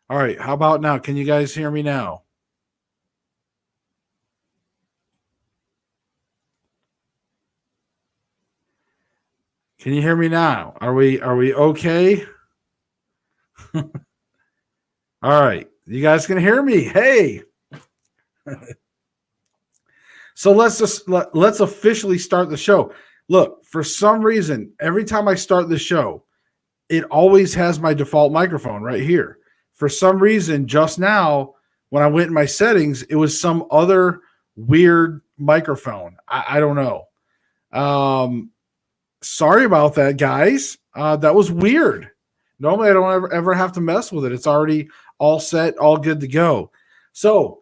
All right. How about now? Can you guys hear me now? Can you hear me now? Are we okay? All right. You guys can hear me. Hey. So let's officially start the show. Look, for some reason, every time I start the show, it always has my default microphone right here. For some reason, just now when I went in my settings, it was some other weird microphone. I don't know. Sorry about that, guys. That was weird. Normally, I don't ever have to mess with it. It's already all set, all good to go. So,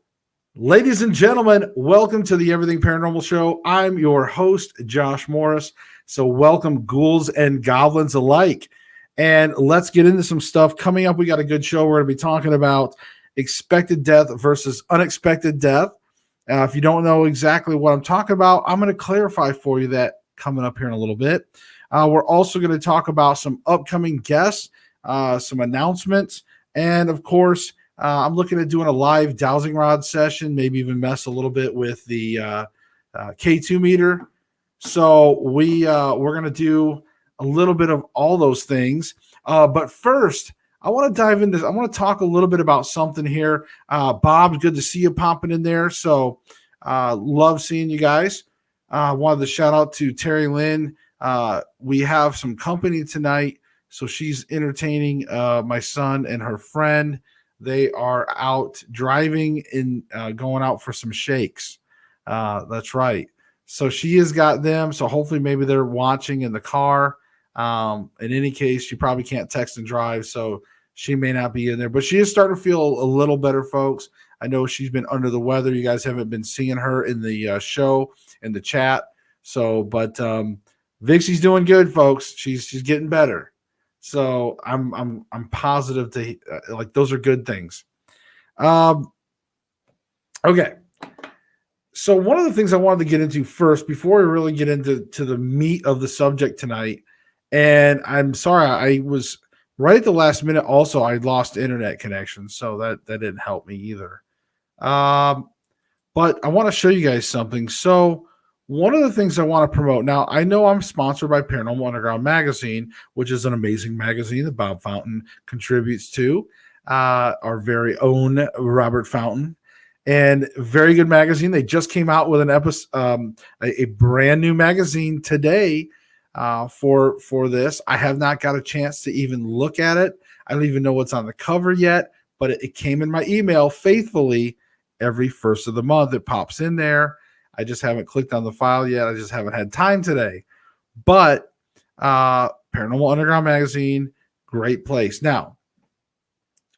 ladies and gentlemen, welcome to the Everything Paranormal Show. I'm your host, Josh Morris. So, welcome, ghouls and goblins alike. And let's get into some stuff. Coming up, we got a good show. We're going to be talking about expected death versus unexpected death. If you don't know exactly what I'm talking about, I'm going to clarify for you that coming up here in a little bit. We're also going to talk about some upcoming guests, some announcements, and of course, I'm looking at doing a live dowsing rod session, maybe even mess a little bit with the K2 meter. So we're going to do a little bit of all those things. But first, I want to dive into. I want to talk a little bit about something here. Bob, good to see you popping in there. So love seeing you guys. Wanted to shout out to Terry Lynn. We have some company tonight, so she's entertaining my son and her friend. They are out driving and going out for some shakes. That's right. So she has got them. So hopefully, maybe they're watching in the car. In any case, she probably can't text and drive, so she may not be in there. But she is starting to feel a little better, folks. I know she's been under the weather. You guys haven't been seeing her in the show, in the chat. So, but Vixie's doing good, folks. She's getting better. So I'm positive to like those are good things. Okay. So one of the things I wanted to get into first before we really get into the meat of the subject tonight, and I'm sorry I was right at the last minute. Also, I lost internet connection, so that didn't help me either. But I want to show you guys something. So one of the things I want to promote now, I know I'm sponsored by Paranormal Underground Magazine, which is an amazing magazine that Bob Fountain contributes to, our very own Robert Fountain, and very good magazine. They just came out with an episode, a brand new magazine today for this. I have not got a chance to even look at it. I don't even know what's on the cover yet, but it came in my email faithfully every first of the month. It pops in there. I just haven't clicked on the file yet. I just haven't had time today. But Paranormal Underground Magazine, great place. Now,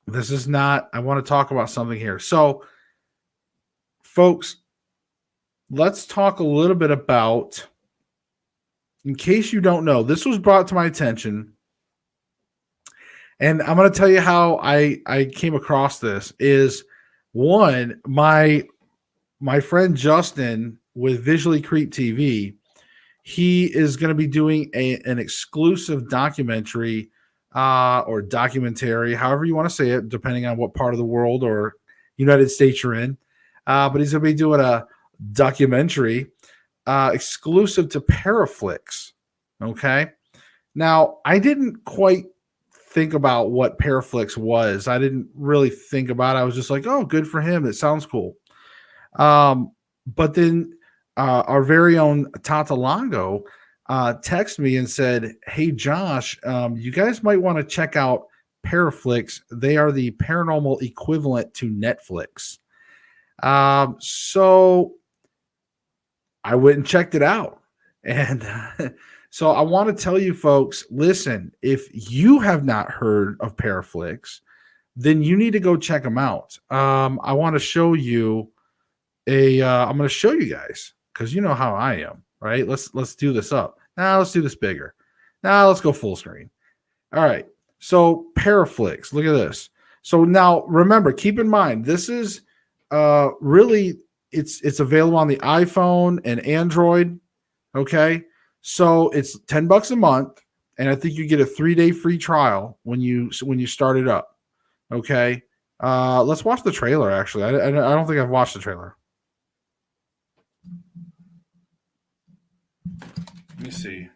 this is not, I want to talk about something here. So, folks, let's talk a little bit about, in case you don't know, this was brought to my attention. And I'm going to tell you how I came across this is one, my friend Justin with Visually Creep TV, he is going to be doing an exclusive documentary or documentary, however you want to say it, depending on what part of the world or United States you're in. But he's going to be doing a documentary exclusive to Paraflix. Okay. Now, I didn't quite think about what Paraflix was. I didn't really think about it. I was just like, oh, good for him. It sounds cool. But then our very own Tata Longo texted me and said, hey, Josh, you guys might want to check out Paraflix. They are the paranormal equivalent to Netflix. So I went and checked it out. And so I want to tell you folks, listen, if you have not heard of Paraflix, then you need to go check them out. I want to show you I'm going to show you guys because you know how I am, right? Let's do this up. Now let's do this bigger. Now let's go full screen. All right. So Paraflix, look at this. So now remember, keep in mind, this is really it's available on the iPhone and Android. Okay. So it's $10 a month. And I think you get a 3-day free trial when you start it up. Okay. Let's watch the trailer. Actually, I don't think I've watched the trailer. Let me see.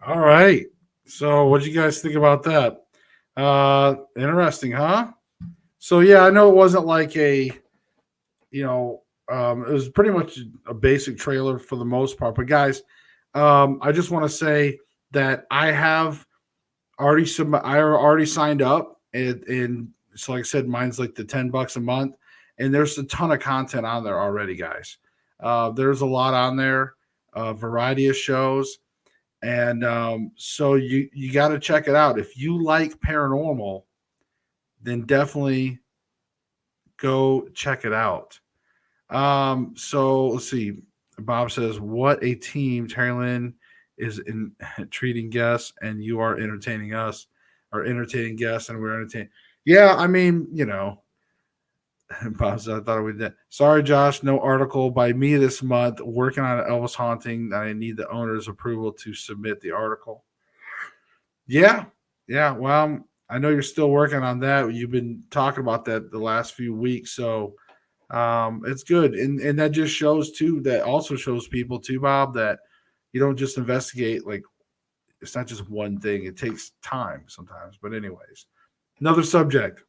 All right. So, what do you guys think about that? Interesting, huh? So, yeah, I know it wasn't like it was pretty much a basic trailer for the most part. But guys, I just want to say that I already signed up, and so like I said, mine's like the $10 a month, and there's a ton of content on there already, guys. There's a lot on there, a variety of shows, and so you got to check it out. If you like paranormal, then definitely go check it out. So let's see. Bob says, "What a team!" Terry Lynn is in treating guests, and you are entertaining us, or entertaining guests, and we're entertaining. Yeah, I mean, Bob said, "I thought we did." Sorry, Josh, no article by me this month. Working on an Elvis haunting. I need the owner's approval to submit the article. Yeah, yeah. Well, I know you're still working on that. You've been talking about that the last few weeks, so it's good, and that just shows too. That also shows people too, Bob, that you don't just investigate. Like, it's not just one thing. It takes time sometimes. But anyways, another subject.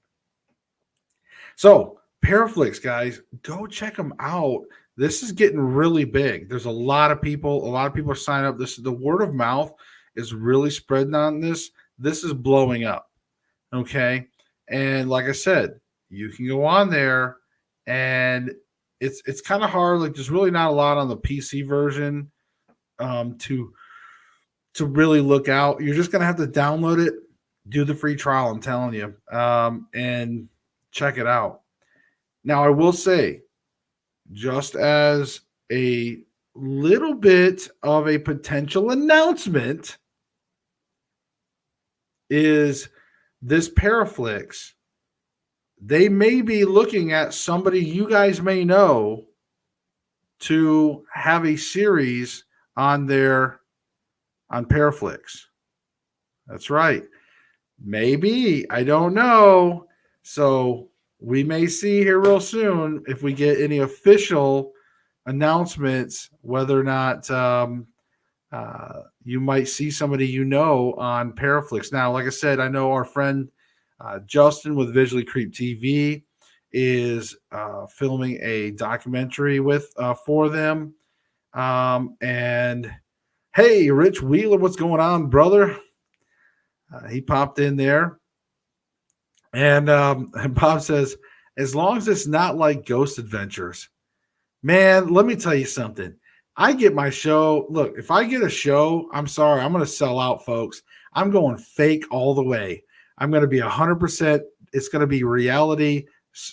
So Paraflix, guys, go check them out. This is getting really big. There's a lot of people. A lot of people are signing up. The word of mouth is really spreading on this. This is blowing up. Okay. And like I said, you can go on there, and it's kind of hard. Like, there's really not a lot on the PC version to really look out. You're just gonna have to download it, do the free trial. I'm telling you, and check it out. Now, I will say, just as a little bit of a potential announcement, is this Paraflix. They may be looking at somebody you guys may know to have a series on Paraflix. That's right. Maybe. I don't know. So we may see here real soon if we get any official announcements whether or not you might see somebody on Paraflix. Now, like I said, I know our friend Justin with Visually Creep TV is filming a documentary for them. And hey, Rich Wheeler, what's going on, brother? He popped in there, and Bob says, as long as it's not like Ghost Adventures, man, let me tell you something. I get my show. Look, if I get a show, I'm sorry, I'm going to sell out, folks. I'm going fake all the way. I'm going to be 100%. It's going to be reality,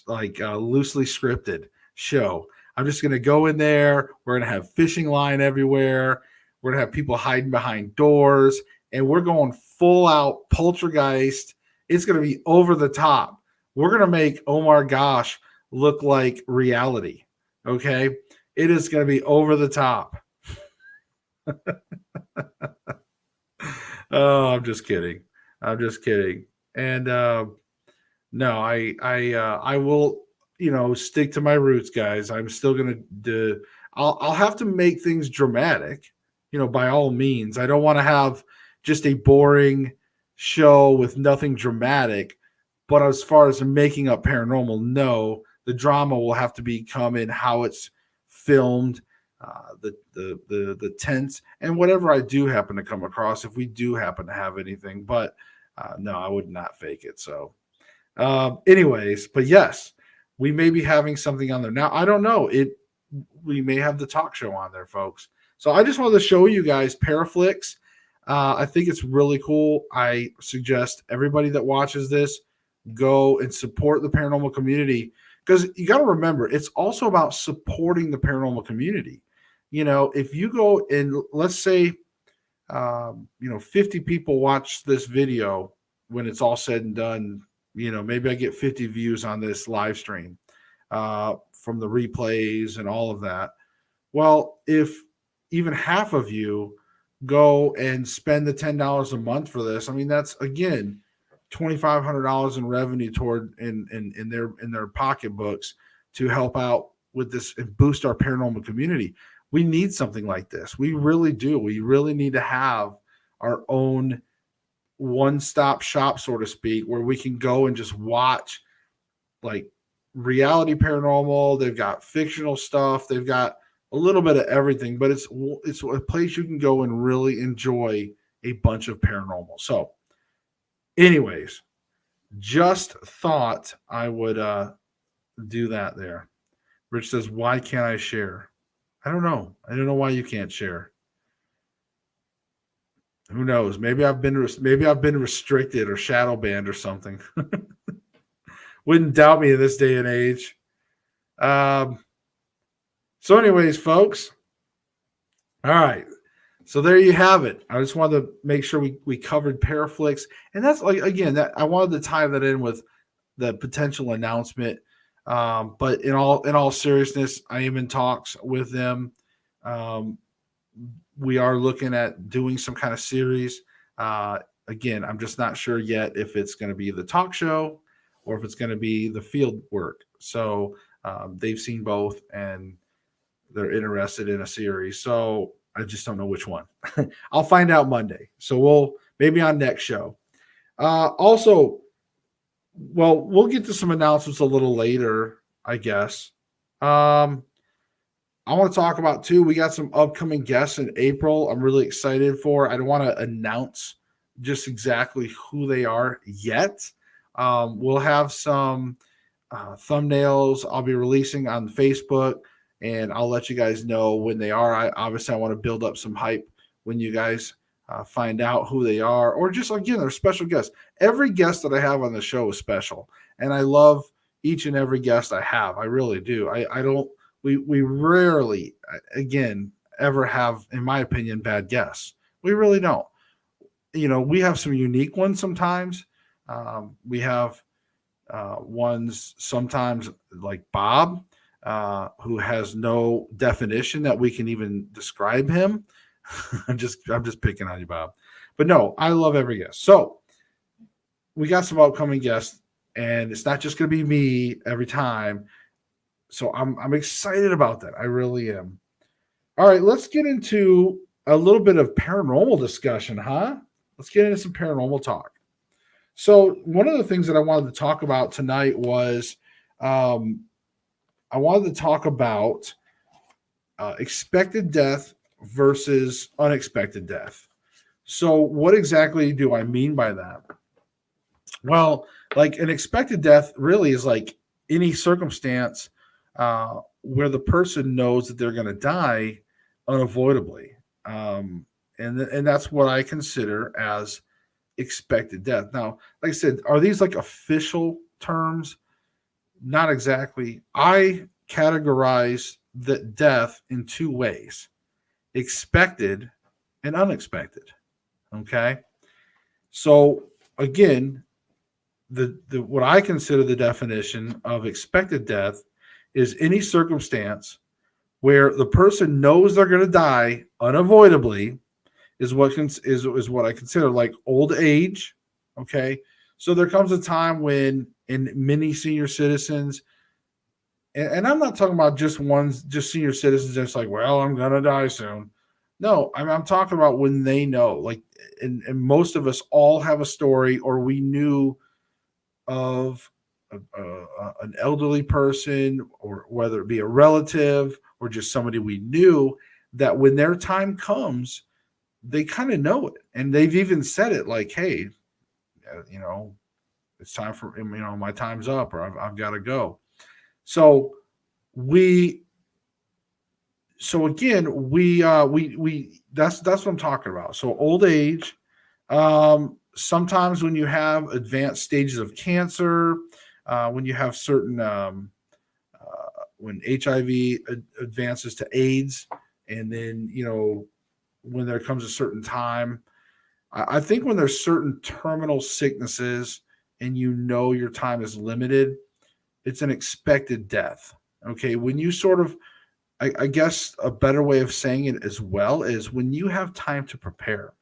like loosely scripted show. I'm just going to go in there. We're going to have fishing line everywhere. We're going to have people hiding behind doors, and we're going full out poltergeist. It's going to be over the top. We're going to make Omar Gosh look like reality. Okay. It is going to be over the top. Oh, I'm just kidding. I'm just kidding. And no, I will, stick to my roots, guys. I'm still gonna do. I'll have to make things dramatic, by all means. I don't want to have just a boring show with nothing dramatic. But as far as making up paranormal, no, the drama will have to become in how it's filmed, the tents, and whatever I do happen to come across, if we do happen to have anything. But no, I would not fake it. So, anyways, but yes, we may be having something on there now. I don't know. We may have the talk show on there, folks. So I just wanted to show you guys Paraflix. I think it's really cool. I suggest everybody that watches this go and support the paranormal community, because you got to remember, it's also about supporting the paranormal community. If you go and let's say, 50 people watch this video, when it's all said and done, maybe I get 50 views on this live stream from the replays and all of that. Well, if even half of you go and spend the $10 a month for this, I mean, that's again $2,500 in revenue toward in their pocketbooks to help out with this and boost our paranormal community. We need something like this. We really do. We really need to have our own one-stop shop, so to speak, where we can go and just watch like reality paranormal. They've got fictional stuff. They've got a little bit of everything, but it's a place you can go and really enjoy a bunch of paranormal. So anyways, just thought I would do that there. Rich says, why can't I share? I don't know. I don't know why you can't share. Who knows? Maybe I've been restricted or shadow banned or something. Wouldn't doubt me in this day and age. So anyways, folks. All right. So there you have it. I just wanted to make sure we covered Paraflix. And that's like, again, that I wanted to tie that in with the potential announcement. But in all seriousness, I am in talks with them. We are looking at doing some kind of series. Again, I'm just not sure yet if it's going to be the talk show or if it's going to be the field work. So they've seen both and they're interested in a series. So I just don't know which one. I'll find out Monday. So we'll maybe on next show. Also, well, we'll get to some announcements a little later, I guess. I want to talk about too. We got some upcoming guests in April. I'm really excited for. I don't want to announce just exactly who they are yet. We'll have some thumbnails I'll be releasing on Facebook, and I'll let you guys know when they are. I want to build up some hype when you guys find out who they are, or just again, they're special guests. Every guest that I have on the show is special, and I love each and every guest I have. I really do. I don't. We rarely, again, ever have, in my opinion, bad guests. We really don't. We have some unique ones sometimes. We have ones sometimes like Bob, who has no definition that we can even describe him. I'm just picking on you, Bob. But no, I love every guest. So we got some upcoming guests, and it's not just going to be me every time. So I'm excited about that. I really am. All right, let's get into a little bit of paranormal discussion, huh? Let's get into some paranormal talk. So one of the things that I wanted to talk about tonight was I wanted to talk about expected death versus unexpected death. So what exactly do I mean by that? Well, like an expected death really is like any circumstance where the person knows that they're going to die, unavoidably. Um, and that's what I consider as expected death. Now, like I said, are these like official terms? Not exactly. I categorize the death in two ways: expected and unexpected. Okay. So again, the what I consider the definition of expected death is any circumstance where the person knows they're going to die unavoidably is what I consider like old age. Okay. So there comes a time when in many senior citizens, and I'm not talking about just senior citizens that's like, well, I'm gonna die soon. No, I'm talking about when they know, like, and most of us all have a story, or we knew of an elderly person, or whether it be a relative or just somebody we knew, that when their time comes, they kind of know it, and they've even said it, like, "Hey, you know, it's time for my time's up, or I've got to go." So we so again we that's what I'm talking about. So old age, sometimes when you have advanced stages of cancer, when you have certain when HIV advances to AIDS, and then when there comes a certain time, I think when there's certain terminal sicknesses and your time is limited, it's an expected death. Okay, when you sort of, I guess a better way of saying it as well is when you have time to prepare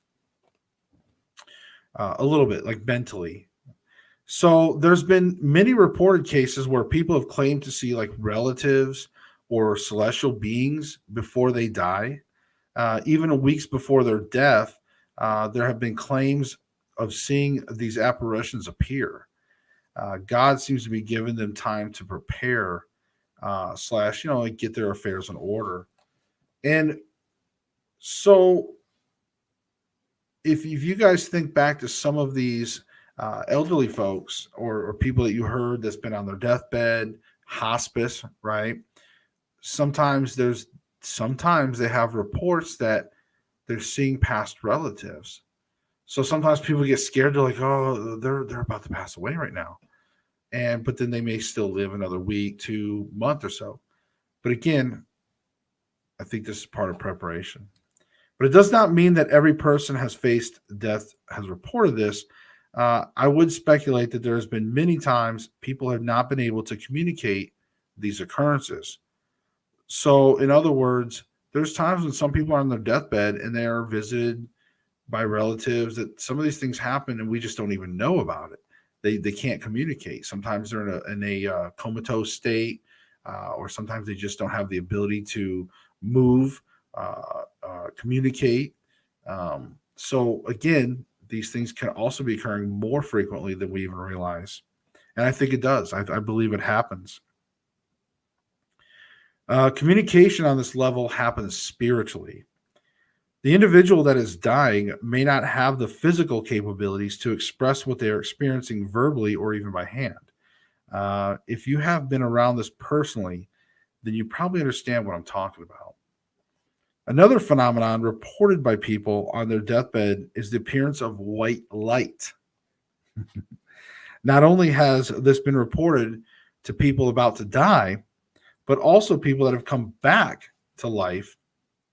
a little bit, like mentally. So there's been many reported cases where people have claimed to see like relatives or celestial beings before they die. Even weeks before their death, there have been claims of seeing these apparitions appear. God seems to be giving them time to prepare, slash, like get their affairs in order. And so, if you guys think back to some of these elderly folks, or people that you heard that's been on their deathbed, hospice, right? Sometimes sometimes they have reports that they're seeing past relatives. So sometimes people get scared. They're like, "Oh, they're about to pass away right now," but then they may still live another week, 2 month or so. But again, I think this is part of preparation. But it does not mean that every person has faced death has reported this. I would speculate that there has been many times people have not been able to communicate these occurrences. So, in other words, there's times when some people are on their deathbed and they are visited by relatives, that some of these things happen and we just don't even know about it. They can't communicate. Sometimes they're in a comatose state, or sometimes they just don't have the ability to move, communicate. So again, these things can also be occurring more frequently than we even realize, and I think it does. I believe it happens. Communication on this level happens spiritually. The individual that is dying may not have the physical capabilities to express what they are experiencing verbally or even by hand. If you have been around this personally, then you probably understand what I'm talking about. Another phenomenon reported by people on their deathbed is the appearance of white light. Not only has this been reported to people about to die, but also people that have come back to life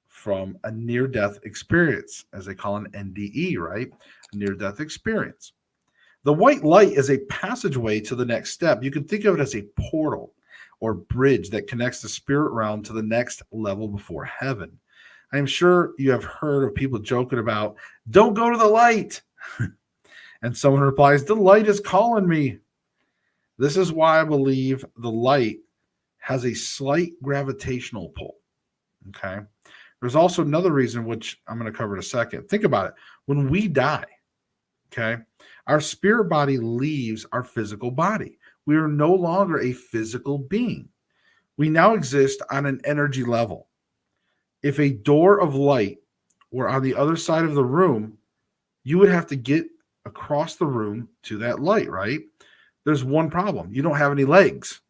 from a near death experience, as they call an NDE, right? A near death experience. The white light is a passageway to the next step. You can think of it as a portal or bridge that connects the spirit realm to the next level before heaven. I'm sure you have heard of people joking about, "Don't go to the light." And someone replies, "The light is calling me." This is why I believe the light has a slight gravitational pull. Okay. There's also another reason, which I'm going to cover in a second. Think about it. When we die, okay, our spirit body leaves our physical body. We are no longer a physical being. We now exist on an energy level. If a door of light were on the other side of the room, you would have to get across the room to that light, right? There's one problem. You don't have any legs.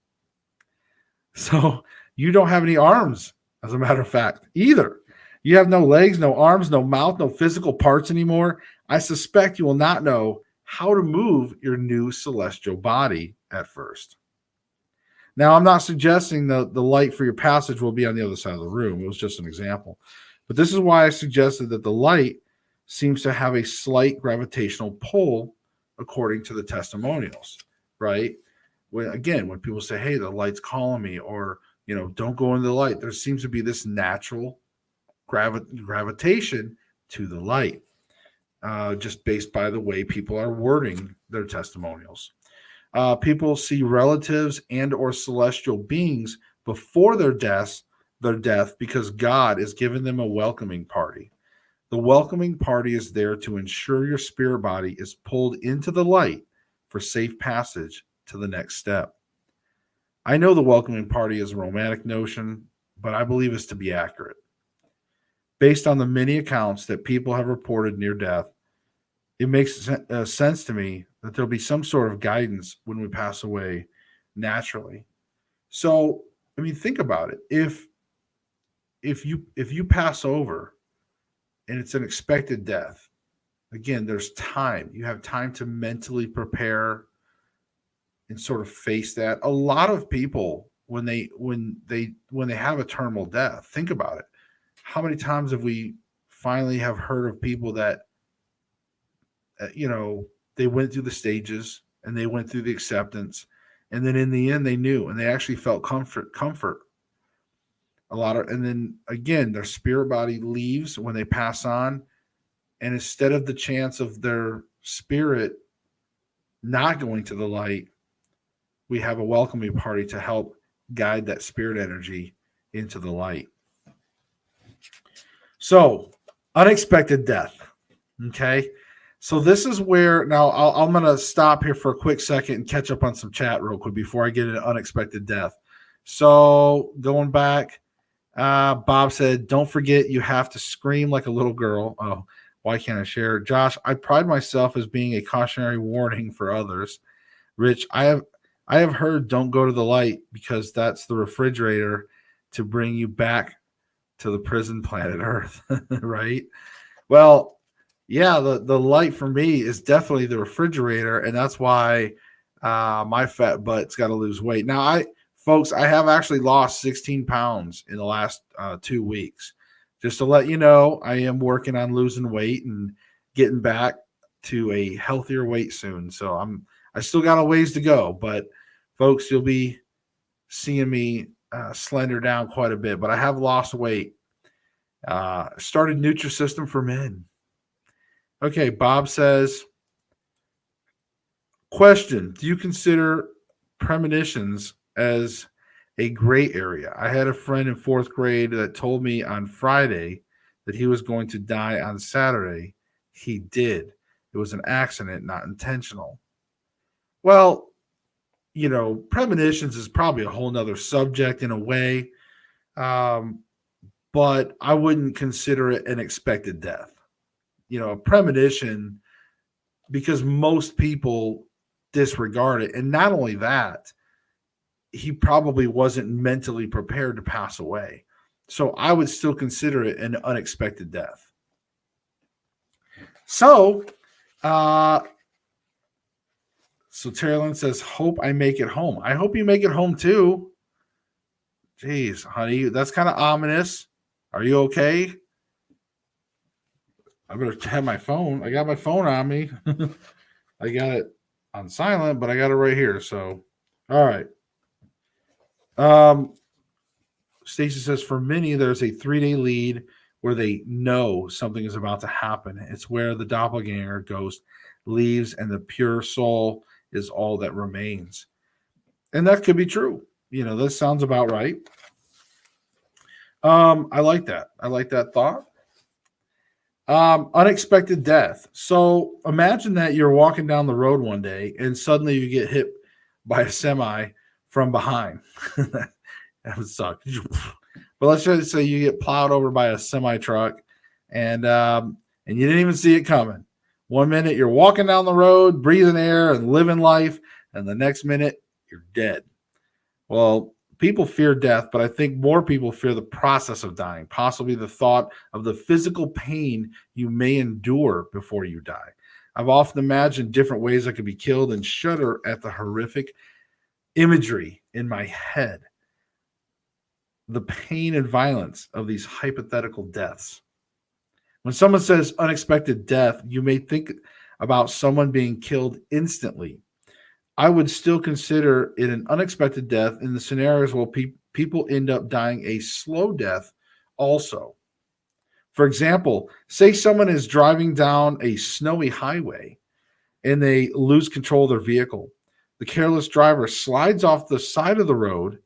So you don't have any arms, as a matter of fact, either. You have no legs, no arms, no mouth, no physical parts anymore. I suspect you will not know how to move your new celestial body at first. Now, I'm not suggesting the light for your passage will be on the other side of the room. It was just an example. But this is why I suggested that the light seems to have a slight gravitational pull according to the testimonials, right? When people say, hey, the light's calling me, or, don't go into the light, there seems to be this natural gravitation to the light, just based by the way people are wording their testimonials. People see relatives and or celestial beings before their death because God is giving them a welcoming party. The welcoming party is there to ensure your spirit body is pulled into the light for safe passage to the next step. I know the welcoming party is a romantic notion, but I believe it's to be accurate. Based on the many accounts that people have reported near death, it makes sense to me that there'll be some sort of guidance when we pass away naturally. So, think about it. If you pass over and it's an expected death, again, there's time. You have time to mentally prepare and sort of face that. A lot of people, when they have a terminal death, think about it. How many times have we finally have heard of people that they went through the stages and they went through the acceptance, and then in the end they knew and they actually felt comfort and then again their spirit body leaves when they pass on, and instead of the chance of their spirit not going to the light, we have a welcoming party to help guide that spirit energy into the light. So, unexpected death. Okay. So this is where now I'm going to stop here for a quick second and catch up on some chat real quick before I get into unexpected death. So going back, Bob said, don't forget you have to scream like a little girl. Oh, why can't I share? Josh, I pride myself as being a cautionary warning for others. Rich, I have heard don't go to the light because that's the refrigerator to bring you back to the prison planet Earth, right? Well, yeah, the light for me is definitely the refrigerator, and that's why my fat butt's got to lose weight. Now, I have actually lost 16 pounds in the last 2 weeks. Just to let you know, I am working on losing weight and getting back to a healthier weight soon. So I still got a ways to go, but folks, you'll be seeing me slender down quite a bit. But I have lost weight. Started Nutrisystem for Men. Okay, Bob says, question, do you consider premonitions as a gray area? I had a friend in 4th grade that told me on Friday that he was going to die on Saturday. He did. It was an accident, not intentional. Well, premonitions is probably a whole nother subject in a way, but I wouldn't consider it an expected death. A premonition, because most people disregard it. And not only that, he probably wasn't mentally prepared to pass away. So I would still consider it an unexpected death. So Terry Lynn says, hope I make it home. I hope you make it home too. Jeez, honey, that's kind of ominous. Are you okay? I better have my phone. I got my phone on me. I got it on silent, but I got it right here. So, all right. Stacy says, for many, there's a 3-day lead where they know something is about to happen. It's where the doppelganger ghost leaves and the pure soul is all that remains. And that could be true. This sounds about right. I like that. I like that thought. Unexpected death. So imagine that you're walking down the road one day and suddenly you get hit by a semi from behind. That would suck. But let's just say you get plowed over by a semi truck and you didn't even see it coming. 1 minute you're walking down the road, breathing air and living life, and the next minute you're dead. Well, People fear death, but I think more people fear the process of dying, possibly the thought of the physical pain you may endure before you die. I've often imagined different ways I could be killed and shudder at the horrific imagery in my head, the pain and violence of these hypothetical deaths. When someone says unexpected death, you may think about someone being killed instantly. I would still consider it an unexpected death in the scenarios where people end up dying a slow death also. For example, say someone is driving down a snowy highway and they lose control of their vehicle. The careless driver slides off the side of the road,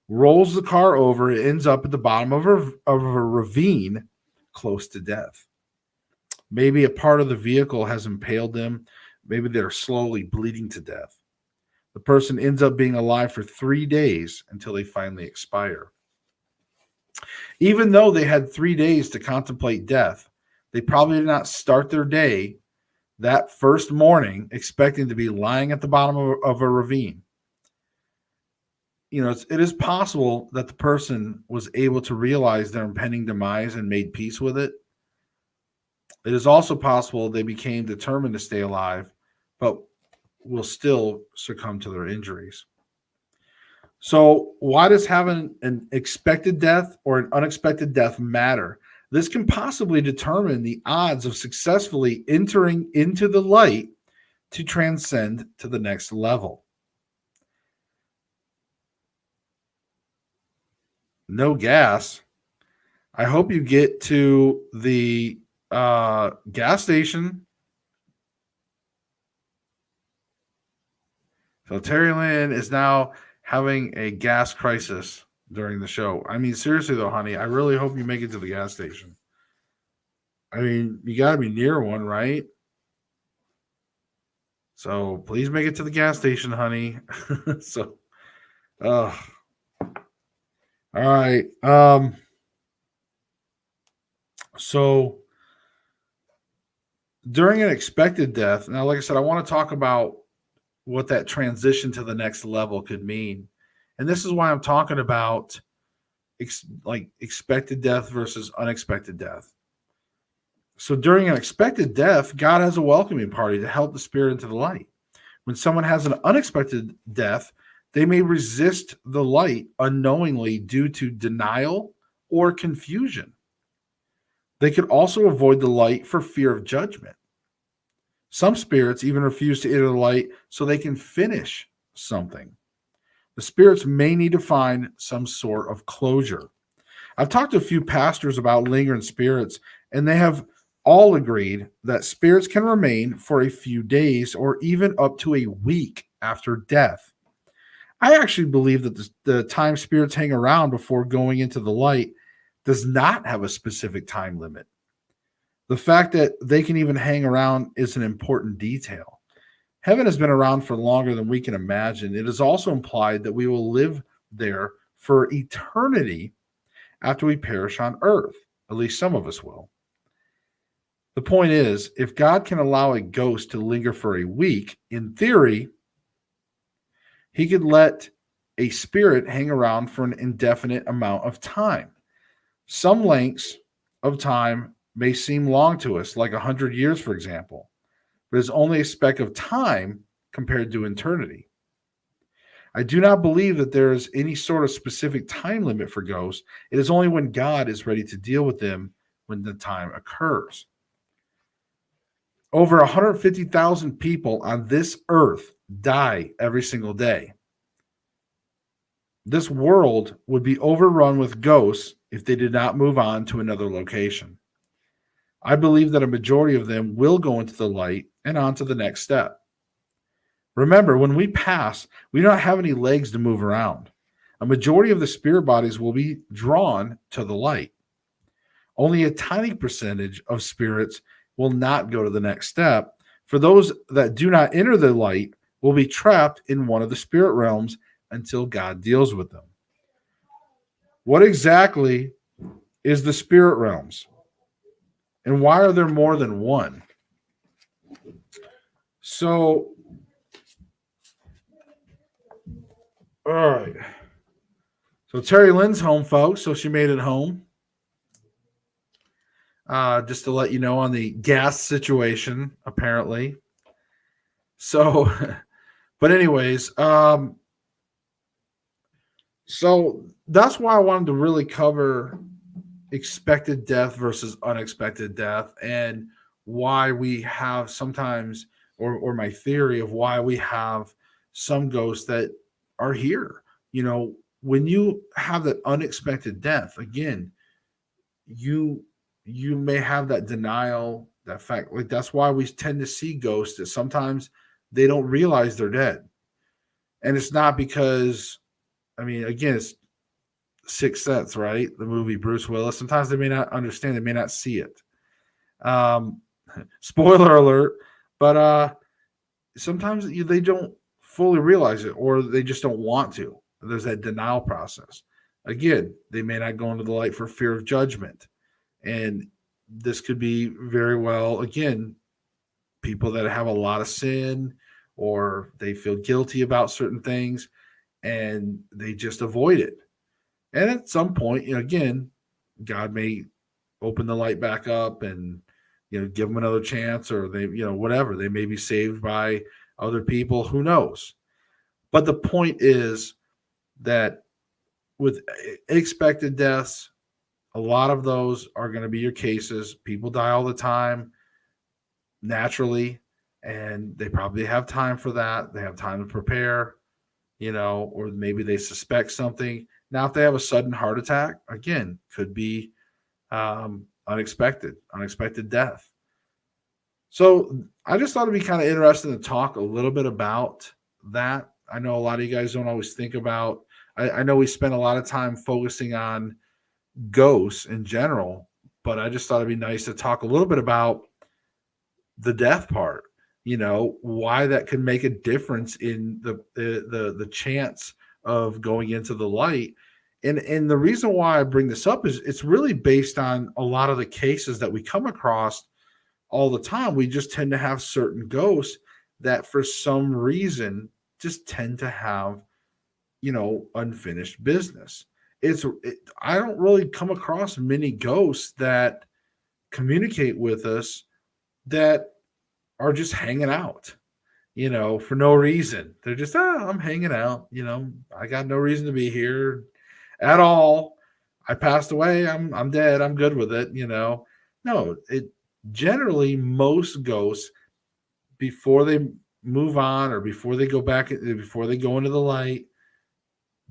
rolls the car over, and ends up at the bottom of a ravine close to death. Maybe a part of the vehicle has impaled them. Maybe they're slowly bleeding to death. The person ends up being alive for 3 days until they finally expire. Even though they had 3 days to contemplate death, they probably did not start their day that first morning expecting to be lying at the bottom of a ravine. It is possible that the person was able to realize their impending demise and made peace with it. It is also possible they became determined to stay alive, but will still succumb to their injuries. So, why does having an expected death or an unexpected death matter? This can possibly determine the odds of successfully entering into the light to transcend to the next level. No gas. I hope you get to the gas station. So Terry Lynn is now having a gas crisis during the show. I mean, seriously though, honey, I really hope you make it to the gas station. I mean, you got to be near one, right? So please make it to the gas station, honey. So, all right. So during an expected death, now, like I said, I want to talk about what that transition to the next level could mean. And this is why I'm talking about expected death versus unexpected death. So during an expected death, God has a welcoming party to help the spirit into the light. When someone has an unexpected death, they may resist the light unknowingly due to denial or confusion. They could also avoid the light for fear of judgment. Some spirits even refuse to enter the light so they can finish something. The spirits may need to find some sort of closure. I've talked to a few pastors about lingering spirits, and they have all agreed that spirits can remain for a few days or even up to a week after death. I actually believe that the time spirits hang around before going into the light does not have a specific time limit. The fact that they can even hang around is an important detail. Heaven has been around for longer than we can imagine. It is also implied that we will live there for eternity after we perish on earth. At least some of us will. The point is, if God can allow a ghost to linger for a week, in theory, he could let a spirit hang around for an indefinite amount of time. Some lengths of time may seem long to us, like 100 years, for example, but it's only a speck of time compared to eternity. I do not believe that there is any sort of specific time limit for ghosts. It is only when God is ready to deal with them when the time occurs. Over 150,000 people on this earth die every single day. This world would be overrun with ghosts if they did not move on to another location. I believe that a majority of them will go into the light and on to the next step. Remember, when we pass, we don't have any legs to move around. A majority of the spirit bodies will be drawn to the light. Only a tiny percentage of spirits will not go to the next step. For those that do not enter the light, will be trapped in one of the spirit realms until God deals with them. What exactly is the spirit realms? And why are there more than one? So, all right. So Terry Lynn's home, folks. So she made it home. Just to let you know on the gas situation, apparently. So, but anyways, so that's why I wanted to really cover expected death versus unexpected death, and why we have sometimes, or my theory of why we have some ghosts that are here. When you have that unexpected death, again, you you may have that denial, that fact. Like, that's why we tend to see ghosts that sometimes they don't realize they're dead. And it's not because, I mean, again, it's Sixth Sense, right? The movie Bruce Willis. Sometimes they may not understand, they may not see it. Um, Spoiler alert, but sometimes they don't fully realize it, or they just don't want to. There's that denial process. Again, they may not go into the light for fear of judgment. And this could be very well, again, people that have a lot of sin, or they feel guilty about certain things and they just avoid it. And at some point, again, God may open the light back up and give them another chance, or they, whatever, they may be saved by other people, who knows. But the point is that with expected deaths, a lot of those are going to be your cases. People die all the time naturally, and they probably have time for that. They have time to prepare, or maybe they suspect something. Now, if they have a sudden heart attack, again, could be unexpected death. So I just thought it'd be kind of interesting to talk a little bit about that. I know a lot of you guys don't always think about. I know we spend a lot of time focusing on ghosts in general, but I just thought it'd be nice to talk a little bit about the death part. Why that could make a difference in the chance of going into the light. And the reason why I bring this up is it's really based on a lot of the cases that we come across all the time. We just tend to have certain ghosts that for some reason just tend to have, unfinished business. I don't really come across many ghosts that communicate with us that are just hanging out, for no reason. They're just, I'm hanging out, I got no reason to be here at all. I passed away. I'm dead. I'm good with it, No, it generally, most ghosts, before they move on, or before they go back, before they go into the light,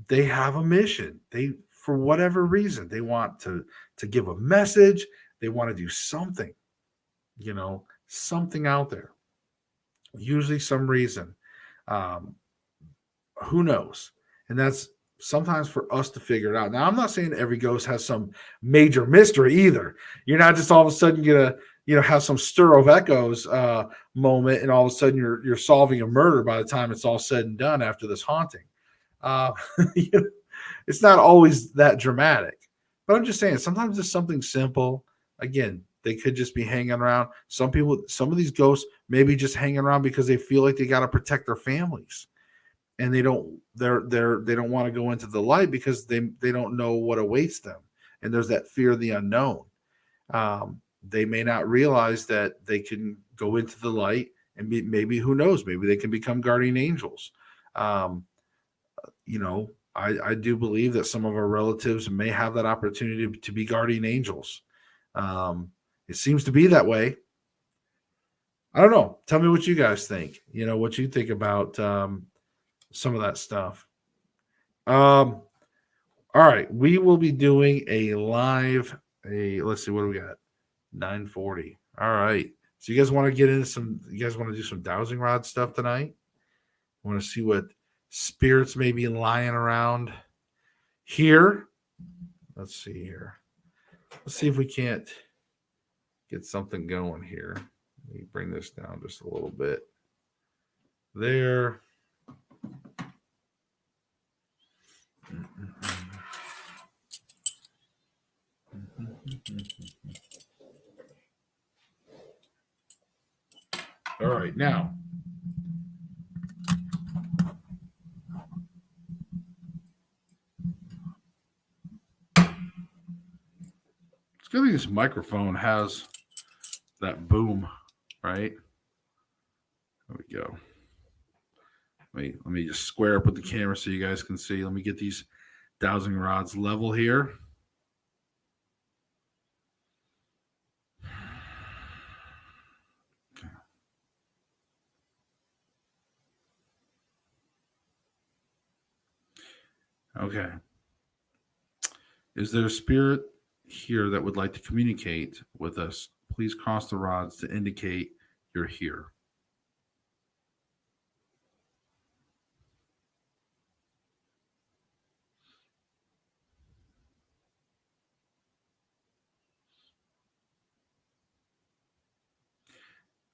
they have a mission. They, for whatever reason, they want to give a message. They want to do something, something out there. Usually some reason. Um, who knows? And that's sometimes for us to figure it out. Now, I'm not saying every ghost has some major mystery either. You're not just all of a sudden gonna, have some stir of echoes moment, and all of a sudden you're solving a murder by the time it's all said and done after this haunting. Uh, it's not always that dramatic. But I'm just saying, sometimes it's something simple. Again, they could just be hanging around. Some of these ghosts may be just hanging around because they feel like they got to protect their families, and they don't want to go into the light because they don't know what awaits them, and there's that fear of the unknown. They may not realize that they can go into the light, and maybe, who knows, maybe they can become guardian angels. Um, I do believe that some of our relatives may have that opportunity to be guardian angels. It seems to be that way. I don't know. Tell me what you guys think. What you think about some of that stuff. All right, we will be doing a live. Let's see, what do we got? 9:40. All right. So you guys want to get into some? You guys want to do some dowsing rod stuff tonight? Want to see what spirits may be lying around here? Let's see here. Let's see if we can't get something going here. Let me bring this down just a little bit. There. All right, now. I think this microphone has that boom, right? There we go. Let me just square up with the camera so you guys can see. Let me get these dowsing rods level here. Okay. Is there a spirit here that would like to communicate with us? Please cross the rods to indicate you're here.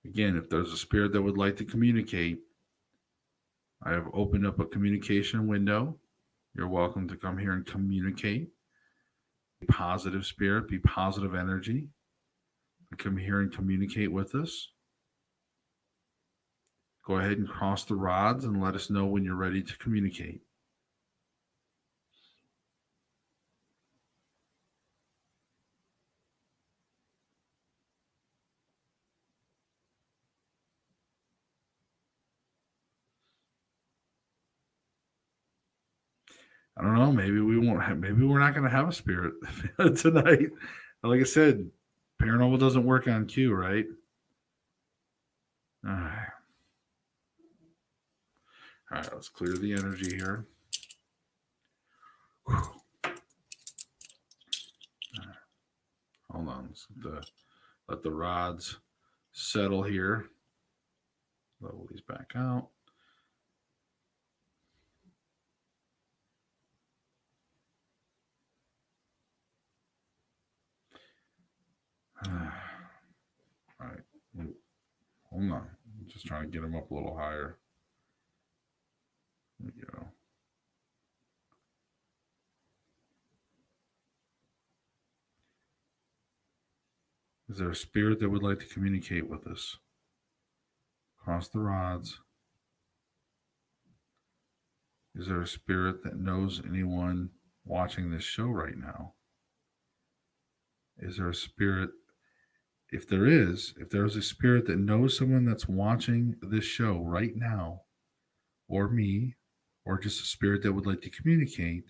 Again, if there's a spirit that would like to communicate, I have opened up a communication window. You're welcome to come here and communicate. Be positive spirit, be positive energy. Come here and communicate with us. Go ahead and cross the rods and let us know when you're ready to communicate. I don't know. Maybe we won't. Maybe we're not going to have a spirit tonight. Like I said, paranormal doesn't work on cue, right? All right. All right. Let's clear the energy here. Right. Hold on. Let the rods settle here. Level these back out. All right. Hold on. I'm just trying to get them up a little higher. There we go. Is there a spirit that would like to communicate with us? Cross the rods. Is there a spirit that knows anyone watching this show right now? Is there a spirit? If there's a spirit that knows someone that's watching this show right now, or me, or just a spirit that would like to communicate,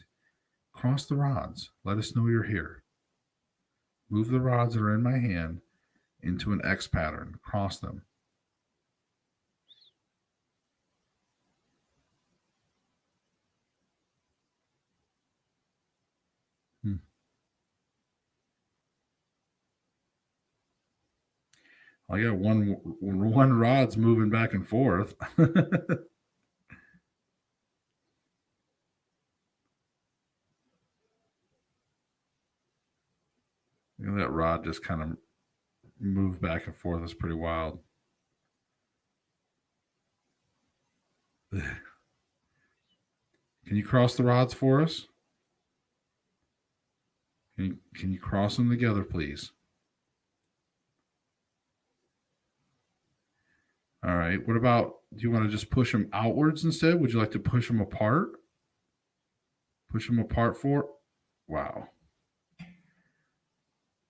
cross the rods. Let us know you're here. Move the rods that are in my hand into an X pattern. Cross them. I got one rod's moving back and forth. That rod just kind of moved back and forth. It's pretty wild. Can you cross the rods for us? Can you cross them together, please? All right. What about, do you want to just push them outwards instead? Would you like to push them apart? Push them apart for? Wow.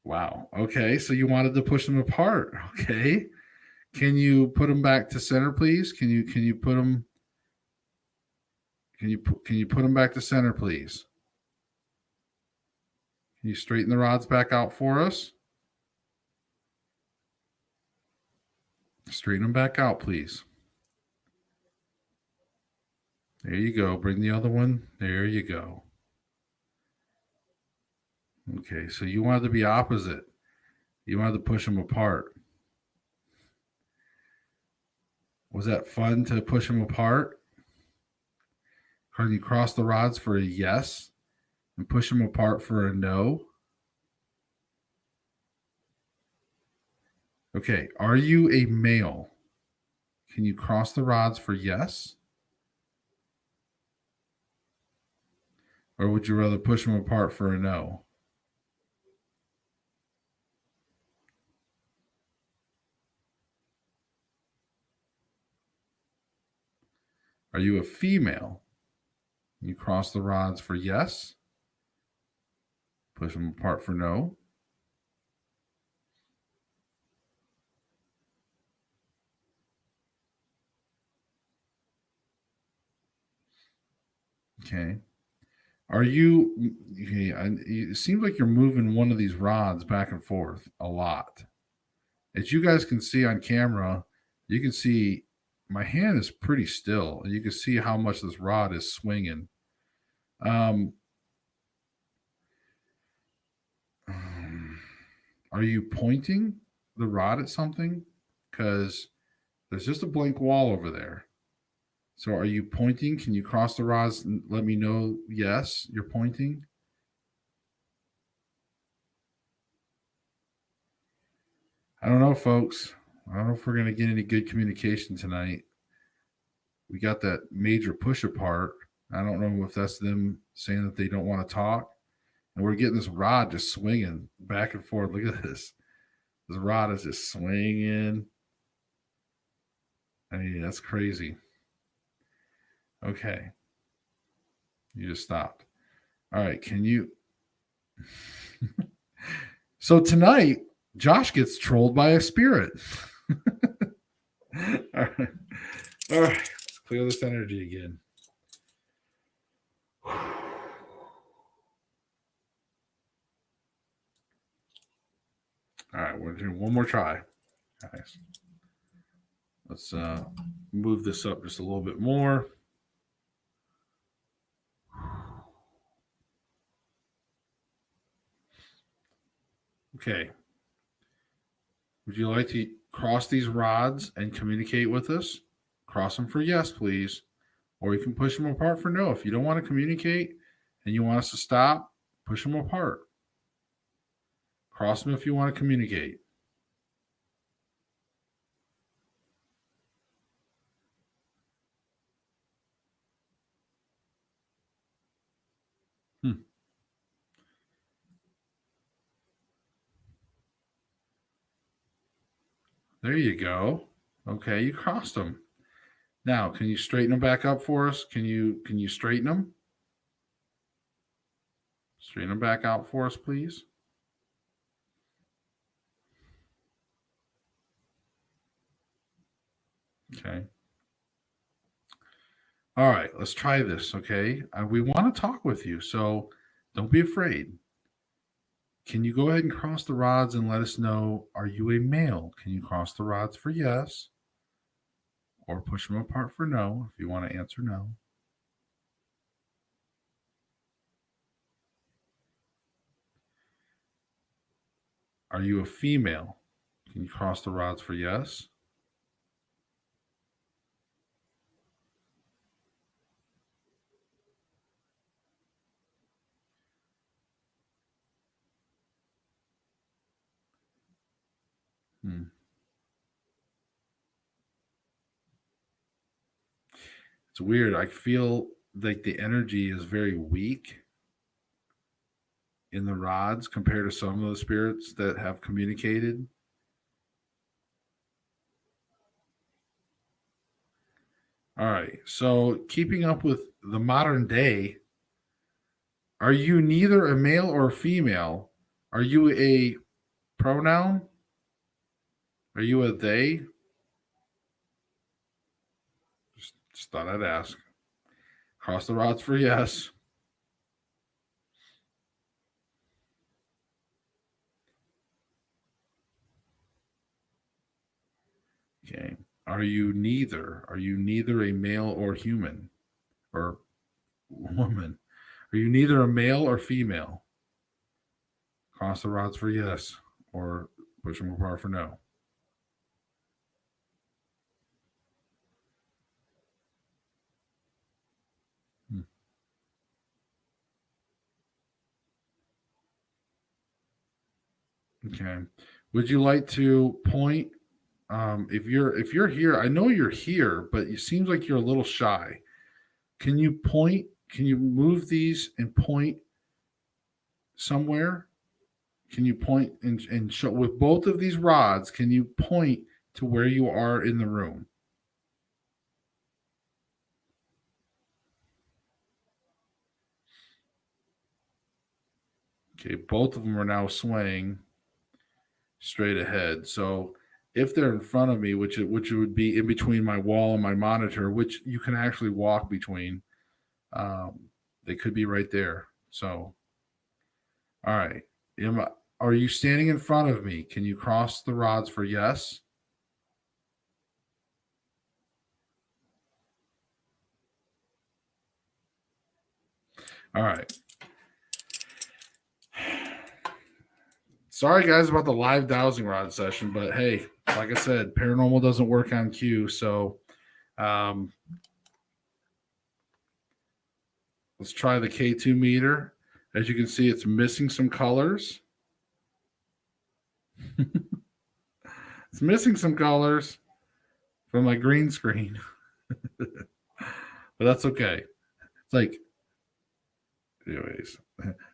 Wow. Okay. So you wanted to push them apart. Okay. Can you put them back to center, please? Can you put them? Can you put them back to center, please? Can you straighten the rods back out for us? Straighten them back out, please. There you go. Bring the other one. There you go. Okay, so you wanted to be opposite. You wanted to push them apart. Was that fun to push them apart? Can you cross the rods for a yes and push them apart for a no? Okay, are you a male? Can you cross the rods for yes? Or would you rather push them apart for a no? Are you a female? Can you cross the rods for yes? Push them apart for no? Okay. Are you? Okay, it seems like you're moving one of these rods back and forth a lot. As you guys can see on camera, you can see my hand is pretty still, and you can see how much this rod is swinging. Um, are you pointing the rod at something? Because there's just a blank wall over there. So are you pointing? Can you cross the rods and let me know? Yes, you're pointing. I don't know, folks. I don't know if we're going to get any good communication tonight. We got that major push apart. I don't know if that's them saying that they don't want to talk. And we're getting this rod just swinging back and forth. Look at this. This rod is just swinging. I mean, that's crazy. Okay. You just stopped. All right. Can you? So tonight, Josh gets trolled by a spirit. All right. All right. Let's clear this energy again. All right. We're doing one more try. Nice. Let's move this up just a little bit more. Okay. Would you like to cross these rods and communicate with us? Cross them for yes, please. Or you can push them apart for no. If you don't want to communicate and you want us to stop, push them apart. Cross them if you want to communicate. There you go. Okay, you crossed them. Now, can you straighten them back up for us? Can you straighten them? Straighten them back out for us, please. Okay. All right, let's try this, okay? We want to talk with you, so don't be afraid. Can you go ahead and cross the rods and let us know, are you a male? Can you cross the rods for yes? Or push them apart for no if you want to answer no. Are you a female? Can you cross the rods for yes? Hmm. It's weird. I feel like the energy is very weak in the rods compared to some of the spirits that have communicated. All right. So, keeping up with the modern day, are you neither a male or a female? Are you a pronoun? Are you a they? Just thought I'd ask. Cross the rods for yes. Okay. Are you neither? Are you neither a male or human or woman? Are you neither a male or female? Cross the rods for yes or push them apart for no. Hmm. Okay. Would you like to point if you're here, I know you're here, but it seems like you're a little shy. Can you point? Can you move these and point somewhere? Can you point and show with both of these rods? Can you point to where you are in the room? Okay, both of them are now swaying straight ahead. So if they're in front of me, which would be in between my wall and my monitor, which you can actually walk between, They could be right there. So, all right. Are you standing in front of me? Can you cross the rods for yes? All right. Sorry, guys, about the live dowsing rod session, but hey, like I said, paranormal doesn't work on cue. So um, let's try the K2 meter. As you can see, it's missing some colors. It's missing some colors from my green screen, but that's okay. It's like, anyways,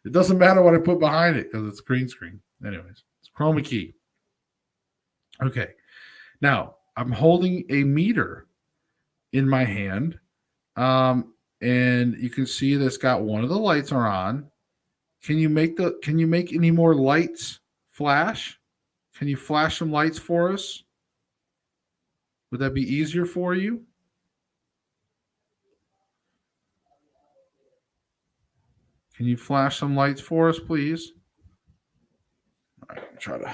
it doesn't matter what I put behind it because it's green screen. Anyways, it's chroma key. Okay, now I'm holding a meter in my hand, and you can see that's got one of the lights are on. Can you make any more lights flash? Can you flash some lights for us? Would that be easier for you? Can you flash some lights for us, please? All right, I'll try to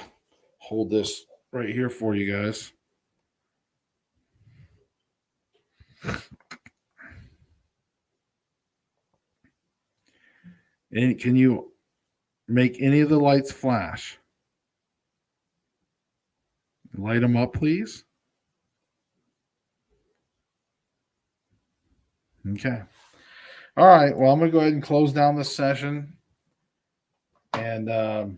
hold this right here for you guys. And can you make any of the lights flash? Light them up, please. Okay. All right. Well, I'm going to go ahead and close down this session. And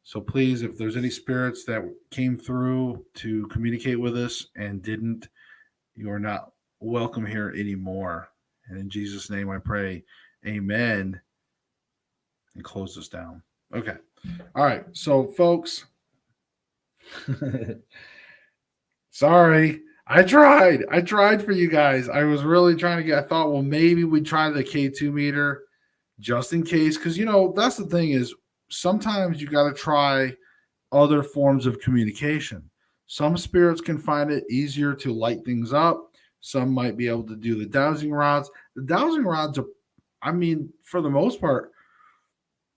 so please, if there's any spirits that came through to communicate with us and didn't, you are not welcome here anymore. And in Jesus' name I pray, amen. And close this down. Okay. All right. So, folks, sorry. I tried for you guys. I was really trying to get, I thought, well, maybe we'd try the K2 meter just in case. Because, that's the thing is sometimes you got to try other forms of communication. Some spirits can find it easier to light things up. Some might be able to do the dowsing rods. The dowsing rods are, for the most part,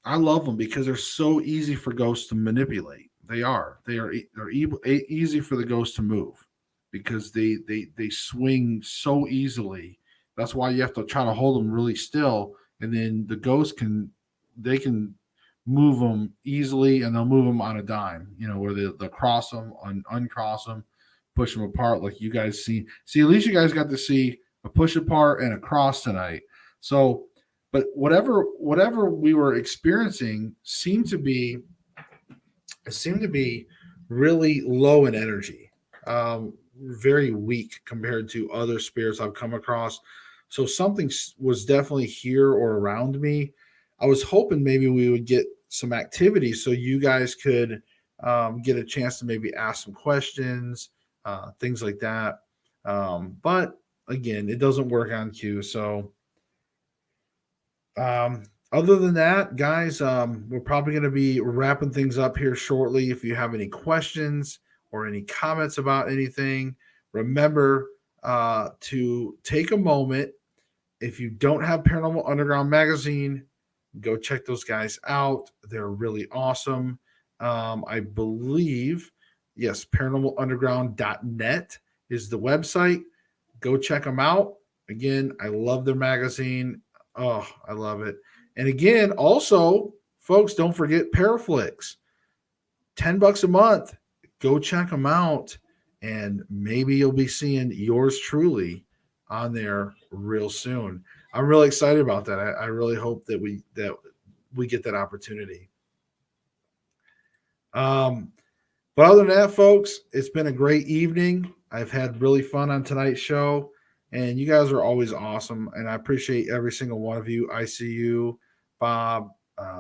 I love them because they're so easy for ghosts to manipulate. They're easy for the ghost to move because they swing so easily. That's why you have to try to hold them really still, and then the ghost can move them easily, and they'll move them on a dime. Where they'll cross them, uncross them, push them apart, like you guys see. See, at least you guys got to see a push apart and a cross tonight. So, but whatever we were experiencing seemed to be really low in energy, very weak compared to other spirits I've come across. So something was definitely here or around me. I was hoping maybe we would get some activity so you guys could get a chance to maybe ask some questions, things like that. But again, it doesn't work on cue. So other than that, guys, we're probably going to be wrapping things up here shortly. If you have any questions or any comments about anything, remember to take a moment. If you don't have Paranormal Underground magazine, go check those guys out. They're really awesome. I believe, yes, paranormalunderground.net is the website. Go check them out. Again, I love their magazine. Oh, I love it. And again, also, folks, don't forget Paraflix. $10 a month. Go check them out. And maybe you'll be seeing yours truly on there real soon. I'm really excited about that. I really hope that we get that opportunity. But other than that, folks, it's been a great evening. I've had really fun on tonight's show, and you guys are always awesome. And I appreciate every single one of you. I see you, Bob,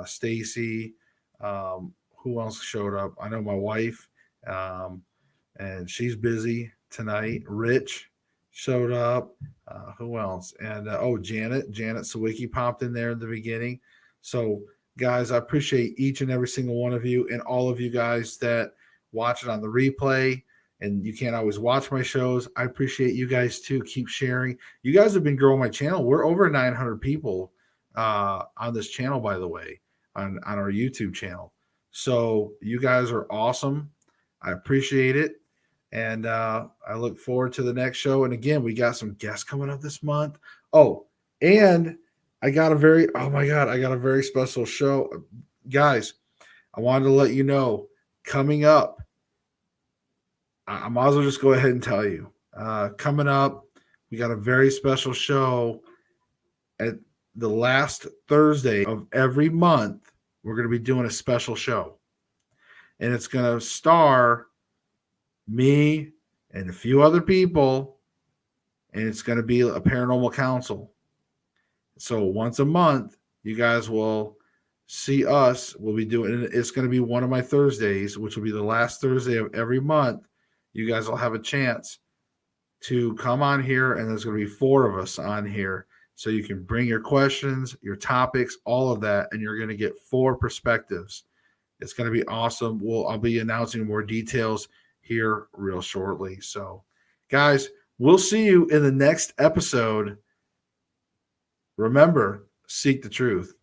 Stacy. Who else showed up? I know my wife, and she's busy tonight. Rich showed up. Who else? And Janet Sawicki popped in there in the beginning. So, guys, I appreciate each and every single one of you, and all of you guys that watch it on the replay. and you can't always watch my shows. I appreciate you guys too. Keep sharing. You guys have been growing my channel. We're over 900 people on this channel, by the way, on our YouTube channel. So you guys are awesome. I appreciate it. And I look forward to the next show. And again, we got some guests coming up this month. Oh, and I got a very special show. Guys, I wanted to let you know coming up, I might as well just go ahead and tell you. Coming up, we got a very special show at the last Thursday of every month. We're going to be doing a special show, and it's going to star me and a few other people, and it's going to be a paranormal council. So once a month, you guys will see us. We'll be doing it. It's going to be one of my Thursdays, which will be the last Thursday of every month. You guys will have a chance to come on here, and there's going to be 4 of us on here. So you can bring your questions, your topics, all of that, and you're going to get 4 perspectives. It's going to be awesome. I'll be announcing more details here real shortly. So, guys, we'll see you in the next episode. Remember, seek the truth.